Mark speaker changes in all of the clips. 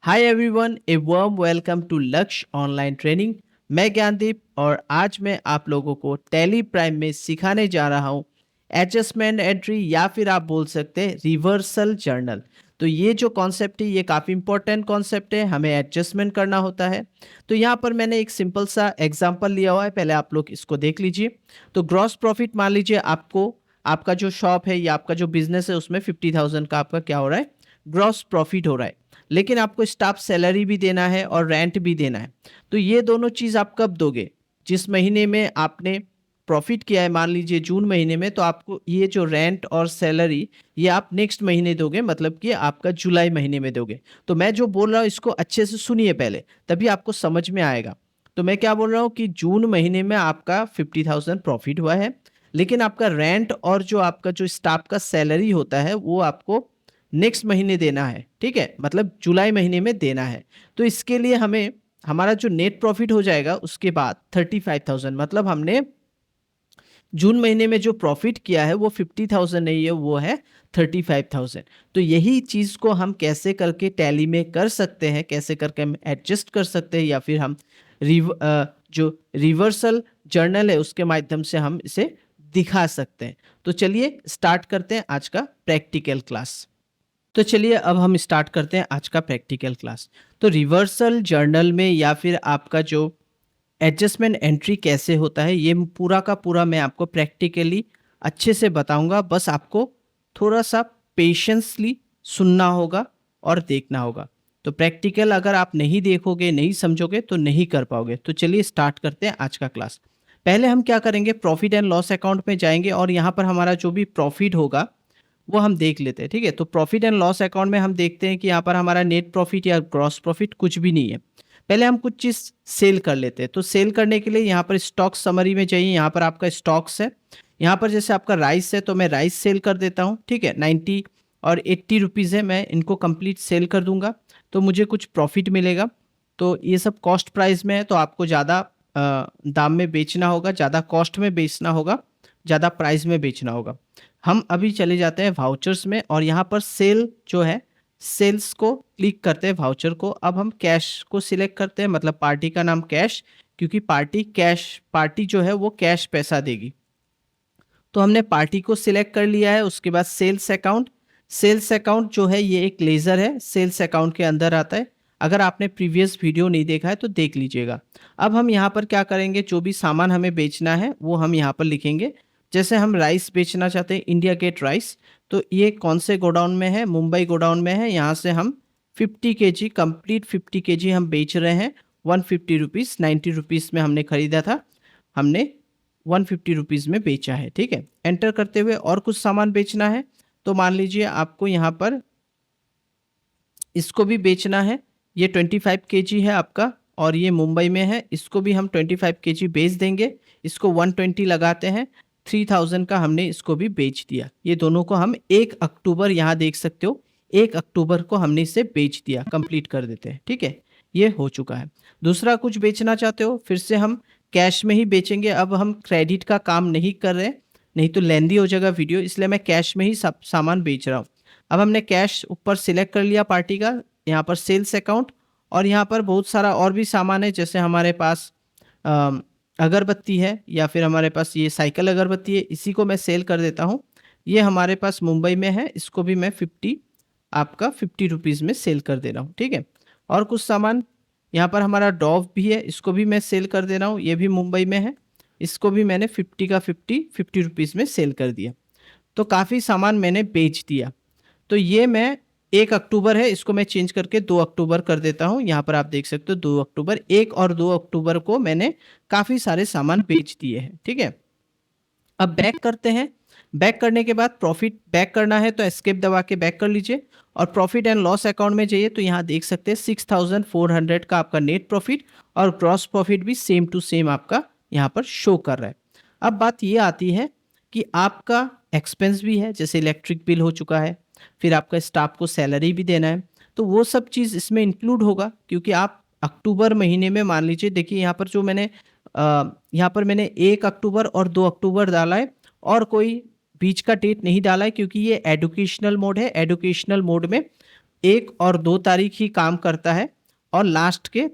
Speaker 1: Hi everyone, a warm welcome to Lakshya online training. मैं ज्ञानदीप और आज मैं आप लोगों को टैली प्राइम में सिखाने जा रहा हूँ एडजस्टमेंट एंट्री या फिर आप बोल सकते हैं रिवर्सल जर्नल। तो ये जो कॉन्सेप्ट है ये काफ़ी इंपॉर्टेंट कॉन्सेप्ट है, हमें एडजस्टमेंट करना होता है। तो यहाँ पर मैंने एक सिंपल सा एग्जांपल लिया हुआ है, पहले आप लोग इसको देख लीजिए। तो ग्रॉस प्रॉफिट मान लीजिए आपको, आपका जो शॉप है या आपका जो बिजनेस है उसमें 50,000 का आपका क्या हो रहा है, ग्रॉस प्रॉफिट हो रहा है। लेकिन आपको स्टाफ सैलरी भी देना है और रेंट भी देना है। तो ये दोनों चीज़ आप कब दोगे? जिस महीने में आपने प्रॉफिट किया है, मान लीजिए जून महीने में, तो आपको ये जो रेंट और सैलरी ये आप नेक्स्ट महीने दोगे, मतलब कि आपका जुलाई महीने में दोगे। तो मैं जो बोल रहा हूँ इसको अच्छे से सुनिए पहले, तभी आपको समझ में आएगा। तो मैं क्या बोल रहा हूँ कि जून महीने में आपका 50,000 प्रॉफिट हुआ है, लेकिन आपका रेंट और जो आपका जो स्टाफ का सैलरी होता है वो आपको नेक्स्ट महीने देना है, ठीक है, मतलब जुलाई महीने में देना है। तो इसके लिए हमें हमारा जो नेट प्रॉफिट हो जाएगा उसके बाद 35,000, मतलब हमने जून महीने में जो प्रॉफिट किया है वो 50,000 नहीं है, वो है 35,000। तो यही चीज़ को हम कैसे करके टैली में कर सकते हैं, कैसे करके हम एडजस्ट कर सकते हैं, या फिर हम जो रिवर्सल जर्नल है उसके माध्यम से हम इसे दिखा सकते हैं। तो चलिए स्टार्ट करते हैं आज का प्रैक्टिकल क्लास। तो चलिए अब हम स्टार्ट करते हैं आज का प्रैक्टिकल क्लास। तो रिवर्सल जर्नल में या फिर आपका जो एडजस्टमेंट एंट्री कैसे होता है ये पूरा का पूरा मैं आपको प्रैक्टिकली अच्छे से बताऊंगा। बस आपको थोड़ा सा पेशेंसली सुनना होगा और देखना होगा। तो प्रैक्टिकल अगर आप नहीं देखोगे, नहीं समझोगे तो नहीं कर पाओगे। तो चलिए स्टार्ट करते हैं आज का क्लास। पहले हम क्या करेंगे, प्रॉफिट एंड लॉस अकाउंट में जाएंगे और यहाँ पर हमारा जो भी प्रॉफिट होगा वो हम देख लेते हैं, ठीक है। तो प्रॉफिट एंड लॉस अकाउंट में हम देखते हैं कि यहाँ पर हमारा नेट प्रॉफिट या ग्रॉस प्रॉफिट कुछ भी नहीं है। पहले हम कुछ चीज़ सेल कर लेते हैं। तो सेल करने के लिए यहाँ पर स्टॉक समरी में चाहिए, यहाँ पर आपका स्टॉक्स है। यहाँ पर जैसे आपका राइस है तो मैं राइस सेल कर देता हूँ, ठीक है। 90 और 80 रुपीज़ है, मैं इनको कंप्लीट सेल कर दूंगा तो मुझे कुछ प्रॉफिट मिलेगा। तो ये सब कॉस्ट प्राइस में है, तो आपको ज़्यादा दाम में बेचना होगा, ज़्यादा कॉस्ट में बेचना होगा, ज़्यादा प्राइस में बेचना होगा। हम अभी चले जाते हैं वाउचर्स में और यहाँ पर सेल जो है, सेल्स को क्लिक करते हैं, वाउचर को। अब हम कैश को सिलेक्ट करते हैं, मतलब पार्टी का नाम कैश, क्योंकि पार्टी जो है वो कैश पैसा देगी। तो हमने पार्टी को सिलेक्ट कर लिया है। उसके बाद सेल्स अकाउंट जो है ये एक लेज़र है, सेल्स अकाउंट के अंदर आता है। अगर आपने प्रीवियस वीडियो नहीं देखा है तो देख लीजिएगा। अब हम यहाँ पर क्या करेंगे, जो भी सामान हमें बेचना है वो हम यहाँ पर लिखेंगे। जैसे हम राइस बेचना चाहते हैं, इंडिया गेट राइस, तो ये कौन से गोडाउन में है, मुंबई गोडाउन में है। यहाँ से हम 50 केजी, कंप्लीट 50 केजी हम बेच रहे हैं 150 रुपीज़। 90 रुपीज़ में हमने खरीदा था, हमने 150 रुपीज़ में बेचा है, ठीक है। एंटर करते हुए और कुछ सामान बेचना है, तो मान लीजिए आपको यहाँ पर इसको भी बेचना है। ये 25 केजी है आपका और ये मुंबई में है, इसको भी हम 25 केजी बेच देंगे। इसको 120 लगाते हैं, 3000 का हमने इसको भी बेच दिया। ये दोनों को हम 1 अक्टूबर, यहाँ देख सकते हो 1 अक्टूबर को हमने इसे बेच दिया, कंप्लीट कर देते हैं, ठीक है। ये हो चुका है। दूसरा कुछ बेचना चाहते हो, फिर से हम कैश में ही बेचेंगे। अब हम क्रेडिट का काम नहीं कर रहे, नहीं तो लेंदी हो जाएगा वीडियो, इसलिए मैं कैश में ही सब सामान बेच रहा हूँ। अब हमने कैश ऊपर सिलेक्ट कर लिया पार्टी का, यहाँ पर सेल्स अकाउंट, और यहाँ पर बहुत सारा और भी सामान है। जैसे हमारे पास अगरबत्ती है, या फिर हमारे पास ये साइकिल अगरबत्ती है, इसी को मैं सेल कर देता हूँ। ये हमारे पास मुंबई में है, इसको भी मैं 50 रुपीज़ में सेल कर दे रहा हूँ, ठीक है। और कुछ सामान यहाँ पर हमारा डॉव भी है, इसको भी मैं सेल कर दे रहा हूँ, ये भी मुंबई में है, इसको भी मैंने 50 रुपीज़ में सेल कर दिया। तो काफ़ी सामान मैंने बेच दिया। तो ये मैं 1 अक्टूबर है, इसको मैं चेंज करके 2 अक्टूबर कर देता हूँ। यहाँ पर आप देख सकते हो 2 अक्टूबर, 1 और 2 अक्टूबर को मैंने काफ़ी सारे सामान बेच दिए हैं, ठीक है। अब बैक करते हैं। बैक करने के बाद प्रॉफिट बैक करना है तो एस्केप दबा के बैक कर लीजिए और प्रॉफिट एंड लॉस अकाउंट में जाइए। तो यहाँ देख सकते हैं 6400 का आपका नेट प्रॉफिट और ग्रॉस प्रॉफिट भी सेम टू सेम आपका यहाँ पर शो कर रहा है। अब बात ये आती है कि आपका एक्सपेंस भी है, जैसे इलेक्ट्रिक बिल हो चुका है, फिर आपका स्टाफ को सैलरी भी देना है, तो वो सब चीज़ इसमें इंक्लूड होगा। क्योंकि आप अक्टूबर महीने में, मान लीजिए, देखिए यहाँ पर जो मैंने यहाँ पर मैंने 1 अक्टूबर और 2 अक्टूबर डाला है और कोई बीच का डेट नहीं डाला है, क्योंकि ये एजुकेशनल मोड है। एजुकेशनल मोड में 1 और 2 तारीख ही काम करता है और लास्ट के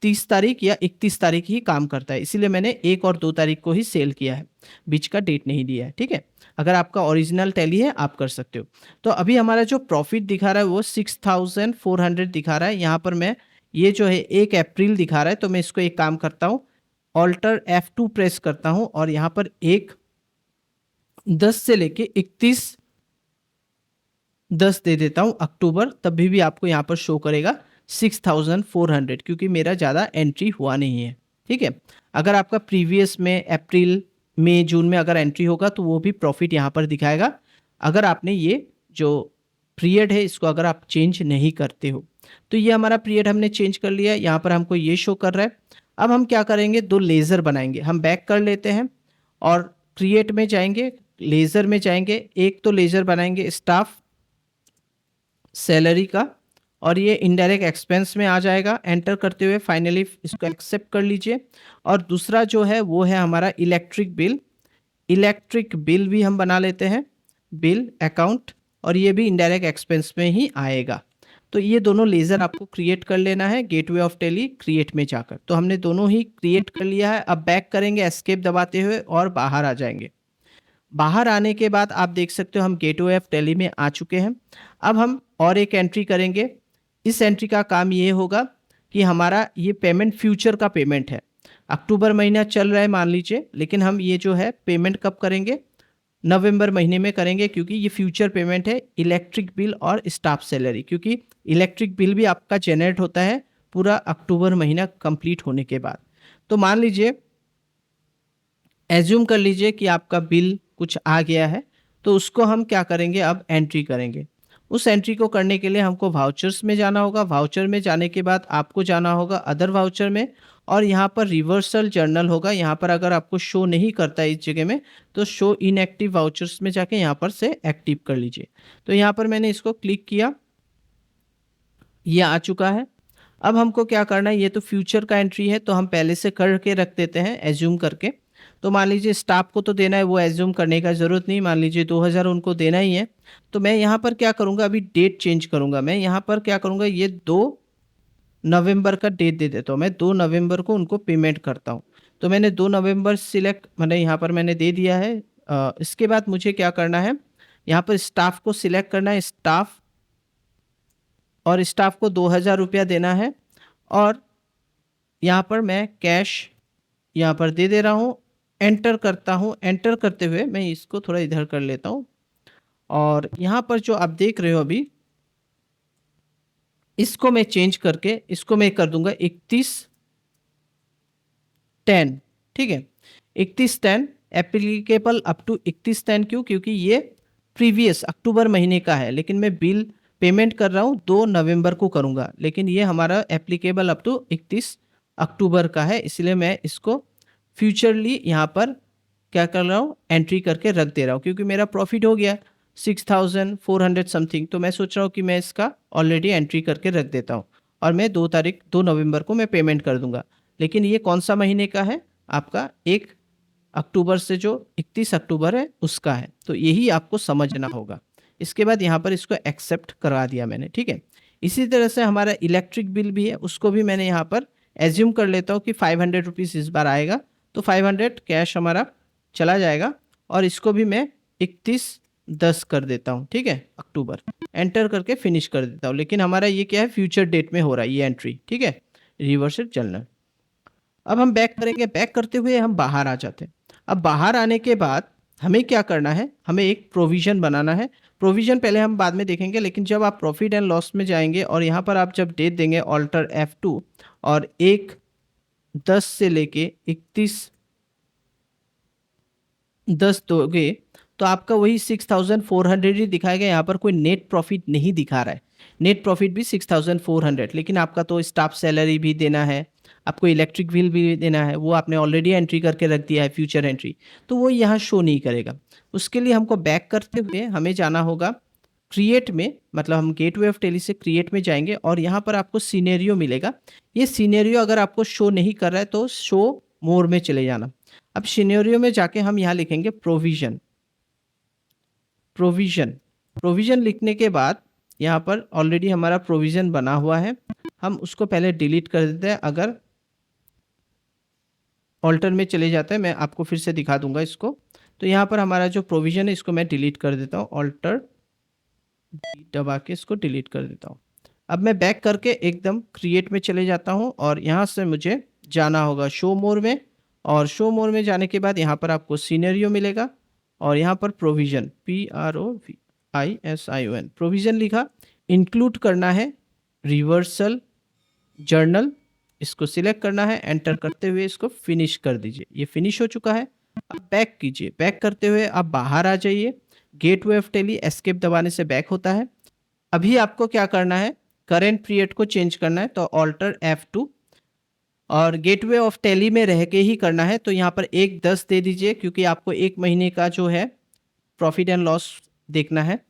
Speaker 1: 30 तारीख या 31 तारीख ही काम करता है, इसीलिए मैंने 1 और 2 तारीख को ही सेल किया है, बीच का डेट नहीं दिया है, ठीक है। अगर आपका ओरिजिनल टैली है आप कर सकते हो। तो अभी हमारा जो प्रॉफिट दिखा रहा है वो 6400 दिखा रहा है। यहाँ पर मैं ये जो है 1 अप्रैल दिखा रहा है, तो मैं इसको एक काम करता हूँ, ऑल्टर F2 प्रेस करता हूँ और यहाँ पर 1/10 से लेके 31/10 दे देता हूँ अक्टूबर, तभी भी आपको यहाँ पर शो करेगा 6400, क्योंकि मेरा ज़्यादा एंट्री हुआ नहीं है, ठीक है। अगर आपका प्रीवियस में अप्रैल मई जून में अगर एंट्री होगा तो वो भी प्रॉफिट यहाँ पर दिखाएगा, अगर आपने ये जो पीरियड है इसको अगर आप चेंज नहीं करते हो। तो ये हमारा पीरियड हमने चेंज कर लिया, यहाँ पर हमको ये शो कर रहा है। अब हम क्या करेंगे, 2 लेज़र बनाएंगे। हम बैक कर लेते हैं और क्रिएट में जाएंगे, लेज़र में जाएंगे। एक तो लेज़र बनाएंगे स्टाफ सैलरी का और ये इनडायरेक्ट एक्सपेंस में आ जाएगा। एंटर करते हुए फाइनली इसको एक्सेप्ट कर लीजिए। और दूसरा जो है वो है हमारा इलेक्ट्रिक बिल। इलेक्ट्रिक बिल भी हम बना लेते हैं, बिल अकाउंट, और ये भी इनडायरेक्ट एक्सपेंस में ही आएगा। तो ये दोनों लेज़र आपको क्रिएट कर लेना है गेटवे ऑफ टैली क्रिएट में जाकर। तो हमने दोनों ही क्रिएट कर लिया है। अब बैक करेंगे एस्केप दबाते हुए और बाहर आ जाएंगे। बाहर आने के बाद आप देख सकते हो हम गेटवे ऑफ टैली में आ चुके हैं। अब हम और एक एंट्री करेंगे। इस एंट्री का काम ये होगा कि हमारा ये पेमेंट फ्यूचर का पेमेंट है। अक्टूबर महीना चल रहा है मान लीजिए, लेकिन हम ये जो है पेमेंट कब करेंगे, नवंबर महीने में करेंगे, क्योंकि ये फ्यूचर पेमेंट है इलेक्ट्रिक बिल और स्टाफ सैलरी। क्योंकि इलेक्ट्रिक बिल भी आपका जनरेट होता है पूरा अक्टूबर महीना कंप्लीट होने के बाद। तो मान लीजिए, एज्यूम कर लीजिए कि आपका बिल कुछ आ गया है, तो उसको हम क्या करेंगे, अब एंट्री करेंगे। उस एंट्री को करने के लिए हमको वाउचर्स में जाना होगा। वाउचर में जाने के बाद आपको जाना होगा अदर वाउचर में, और यहाँ पर रिवर्सल जर्नल होगा। यहाँ पर अगर आपको शो नहीं करता है इस जगह में, तो शो इनएक्टिव वाउचर्स में जाके यहाँ पर से एक्टिव कर लीजिए। तो यहाँ पर मैंने इसको क्लिक किया, ये आ चुका है। अब हमको क्या करना है, ये तो फ्यूचर का एंट्री है तो हम पहले से करके रख देते हैं एज्यूम करके। तो मान लीजिए स्टाफ को तो देना है, वो एज्यूम करने का ज़रूरत नहीं, मान लीजिए 2000 उनको देना ही है। तो मैं यहाँ पर क्या करूँगा, अभी डेट चेंज करूँगा। मैं यहाँ पर क्या करूँगा, ये 2 नवंबर का डेट दे देता हूँ। मैं 2 नवंबर को उनको पेमेंट करता हूँ। तो मैंने 2 नवंबर सिलेक्ट मैंने यहाँ पर मैंने दे दिया है। इसके बाद मुझे क्या करना है, यहाँ पर स्टाफ को सिलेक्ट करना है, स्टाफ, और स्टाफ को 2000 रुपया देना है। और यहाँ पर मैं कैश यहाँ पर दे दे रहा हूँ, एंटर करता हूँ। एंटर करते हुए मैं इसको थोड़ा इधर कर लेता हूँ, और यहाँ पर जो आप देख रहे हो अभी, इसको मैं चेंज करके इसको मैं कर दूंगा 31/10, ठीक है। 31/10 एप्लीकेबल अप टू 31/10। क्यों, क्योंकि ये प्रीवियस अक्टूबर महीने का है, लेकिन मैं बिल पेमेंट कर रहा हूँ 2 नवंबर को करूँगा, लेकिन ये हमारा एप्लीकेबल अप टू 31 अक्टूबर का है, इसलिए मैं इसको फ्यूचरली यहाँ पर क्या कर रहा हूँ, एंट्री करके रख दे रहा हूँ। क्योंकि मेरा प्रॉफिट हो गया 6400 समथिंग, तो मैं सोच रहा हूँ कि मैं इसका ऑलरेडी एंट्री करके रख देता हूँ, और मैं 2 नवंबर को मैं पेमेंट कर दूंगा। लेकिन ये कौन सा महीने का है, आपका 1 अक्टूबर से जो 31 अक्टूबर है उसका है। तो यही आपको समझना होगा। इसके बाद यहाँ पर इसको एक्सेप्ट करवा दिया मैंने, ठीक है। इसी तरह से हमारा इलेक्ट्रिक बिल भी है, उसको भी मैंने यहाँ पर एज्यूम कर लेता हूँ कि 500 रुपीज़ इस बार आएगा। तो 500 कैश हमारा चला जाएगा, और इसको भी मैं 31/10 कर देता हूँ, ठीक है, अक्टूबर। एंटर करके फिनिश कर देता हूँ। लेकिन हमारा ये क्या है, फ्यूचर डेट में हो रहा है ये एंट्री, ठीक है, रिवर्सल जर्नल। अब हम बैक करेंगे, बैक करते हुए हम बाहर आ जाते हैं। अब बाहर आने के बाद हमें क्या करना है, हमें एक प्रोविज़न बनाना है। प्रोविज़न पहले हम बाद में देखेंगे, लेकिन जब आप प्रॉफिट एंड लॉस में जाएंगे और यहाँ पर आप जब डेट देंगे ऑल्टर F2 और 1/10 से लेके 31/10 दोगे, तो आपका वही 6400 ही दिखाएगा। यहाँ पर कोई नेट प्रॉफिट नहीं दिखा रहा है। नेट प्रॉफिट भी 6400, लेकिन आपका तो स्टाफ सैलरी भी देना है, आपको इलेक्ट्रिक बिल भी देना है, वो आपने ऑलरेडी एंट्री करके रख दिया है फ्यूचर एंट्री, तो वो यहाँ शो नहीं करेगा। उसके लिए हमको बैक करते हुए हमें जाना होगा क्रिएट में, मतलब हम गेटवे ऑफ टैली से क्रिएट में जाएंगे, और यहाँ पर आपको सीनेरियो मिलेगा। ये सीनेरियो अगर आपको शो नहीं कर रहा है तो शो मोर में चले जाना। अब सीनेरियो में जाके हम यहाँ लिखेंगे प्रोविज़न। प्रोविज़न लिखने के बाद यहाँ पर ऑलरेडी हमारा प्रोविज़न बना हुआ है, हम उसको पहले डिलीट कर देते हैं। अगर ऑल्टर में चले जाते हैं, मैं आपको फिर से दिखा दूँगा इसको। तो यहाँ पर हमारा जो प्रोविज़न है इसको मैं डिलीट कर देता हूँ, ऑल्टर दबा के इसको डिलीट कर देता हूँ। अब मैं बैक करके एकदम क्रिएट में चले जाता हूँ और यहाँ से मुझे जाना होगा शो मोर में, और शो मोर में जाने के बाद यहाँ पर आपको सिनेरियो मिलेगा और यहाँ पर प्रोविज़न PROVISION प्रोविज़न लिखा, इंक्लूड करना है रिवर्सल जर्नल, इसको सिलेक्ट करना है, एंटर करते हुए इसको फिनिश कर दीजिए। ये फिनिश हो चुका है। अब बैक कीजिए, बैक करते हुए आप बाहर आ जाइए। गेटवे ऑफ टेली एस्केप दबाने से बैक होता है। अभी आपको क्या करना है, करेंट पीरियड को चेंज करना है, तो ऑल्टर F2 और गेटवे ऑफ टेली में रह के ही करना है। तो यहाँ पर 1/10 दे दीजिए, क्योंकि आपको 1 महीने का जो है प्रॉफिट एंड लॉस देखना है,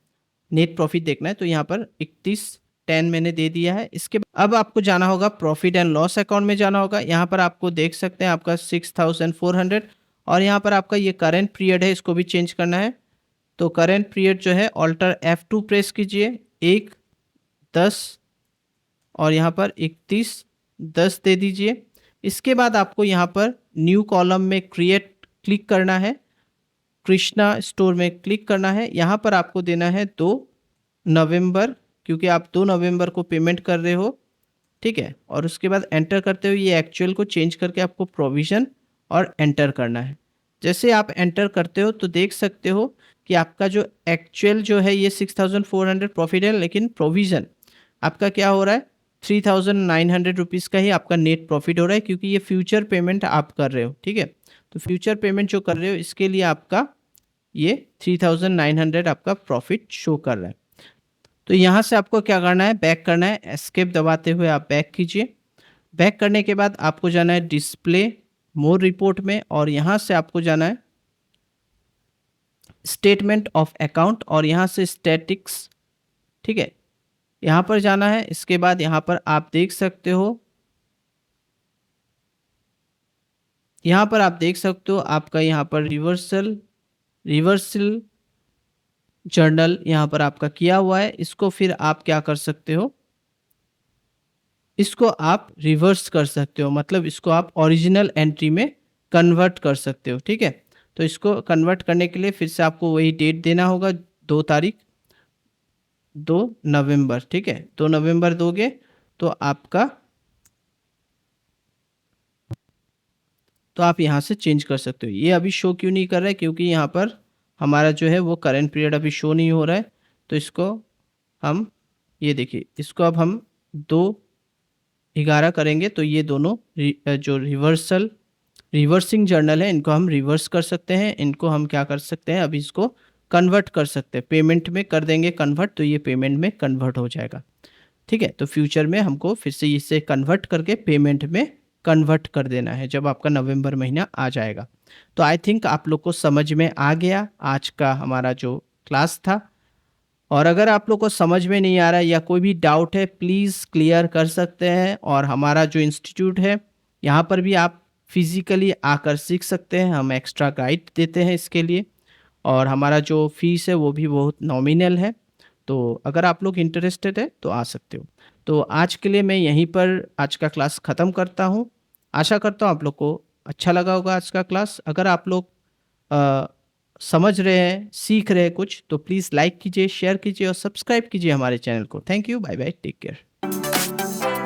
Speaker 1: नेट प्रॉफिट देखना है। तो यहाँ पर 31/10 मैंने दे दिया है। इसके बाद अब आपको जाना होगा प्रॉफिट एंड लॉस अकाउंट में जाना होगा। यहाँ पर आपको देख सकते हैं आपका 6400 और यहाँ पर आपका ये करंट पीरियड है, इसको भी चेंज करना है। तो करंट पीरियड जो है ऑल्टर F2 प्रेस कीजिए, 1/10 और यहाँ पर 31/10 दे दीजिए। इसके बाद आपको यहाँ पर न्यू कॉलम में क्लिक करना है, कृष्णा स्टोर में क्लिक करना है। यहाँ पर आपको देना है 2 नवंबर, क्योंकि आप 2 नवंबर को पेमेंट कर रहे हो, ठीक है। और उसके बाद एंटर करते हुए ये एक्चुअल को चेंज करके आपको प्रोविज़न और एंटर करना है। जैसे आप एंटर करते हो तो देख सकते हो कि आपका जो एक्चुअल जो है ये 6400 प्रॉफिट है, लेकिन प्रोविज़न आपका क्या हो रहा है, 3900 रुपीज़ का ही आपका नेट प्रॉफिट हो रहा है, क्योंकि ये फ्यूचर पेमेंट आप कर रहे हो, ठीक है। तो फ्यूचर पेमेंट जो कर रहे हो इसके लिए आपका ये 3900 आपका प्रॉफिट शो कर रहा है। तो यहाँ से आपको क्या करना है, बैक करना है, एस्केप दबाते हुए आप बैक कीजिए। बैक करने के बाद आपको जाना है डिस्प्ले मोर रिपोर्ट में और यहाँ से आपको जाना है स्टेटमेंट ऑफ अकाउंट और यहाँ से स्टैटिक्स, ठीक है, यहाँ पर जाना है। इसके बाद यहाँ पर आप देख सकते हो, यहाँ पर आप देख सकते हो आपका यहाँ पर रिवर्सल जर्नल यहाँ पर आपका किया हुआ है। इसको फिर आप क्या कर सकते हो, इसको आप रिवर्स कर सकते हो, मतलब इसको आप ओरिजिनल एंट्री में कन्वर्ट कर सकते हो, ठीक है। तो इसको कन्वर्ट करने के लिए फिर से आपको वही डेट देना होगा, 2 तारीख 2 नवंबर, ठीक है। 2 नवंबर दोगे तो आप यहाँ से चेंज कर सकते हो। ये अभी शो क्यों नहीं कर रहा है, क्योंकि यहाँ पर हमारा जो है वो करंट पीरियड अभी शो नहीं हो रहा है। तो इसको हम, ये देखिए, इसको अब हम 2/11 करेंगे तो ये दोनों जो रिवर्सिंग जर्नल है इनको हम रिवर्स कर सकते हैं। इनको हम क्या कर सकते हैं, अभी इसको कन्वर्ट कर सकते हैं, पेमेंट में कर देंगे कन्वर्ट, तो ये पेमेंट में कन्वर्ट हो जाएगा, ठीक है। तो फ्यूचर में हमको फिर से इसे कन्वर्ट करके पेमेंट में कन्वर्ट कर देना है जब आपका नवंबर महीना आ जाएगा। तो आई थिंक आप लोग को समझ में आ गया आज का हमारा जो क्लास था। और अगर आप लोग को समझ में नहीं आ रहा है या कोई भी डाउट है, प्लीज़ क्लियर कर सकते हैं। और हमारा जो इंस्टीट्यूट है यहाँ पर भी आप फिज़िकली आकर सीख सकते हैं, हम एक्स्ट्रा गाइड देते हैं इसके लिए। और हमारा जो फीस है वो भी बहुत नॉमिनल है, तो अगर आप लोग इंटरेस्टेड है तो आ सकते हो। तो आज के लिए मैं यहीं पर आज का क्लास ख़त्म करता हूँ। आशा करता हूँ आप लोग को अच्छा लगा होगा आज का क्लास। अगर आप लोग समझ रहे हैं, सीख रहे हैं कुछ, तो प्लीज़ लाइक कीजिए, शेयर कीजिए और सब्सक्राइब कीजिए हमारे चैनल को। Thank you, bye bye, take care.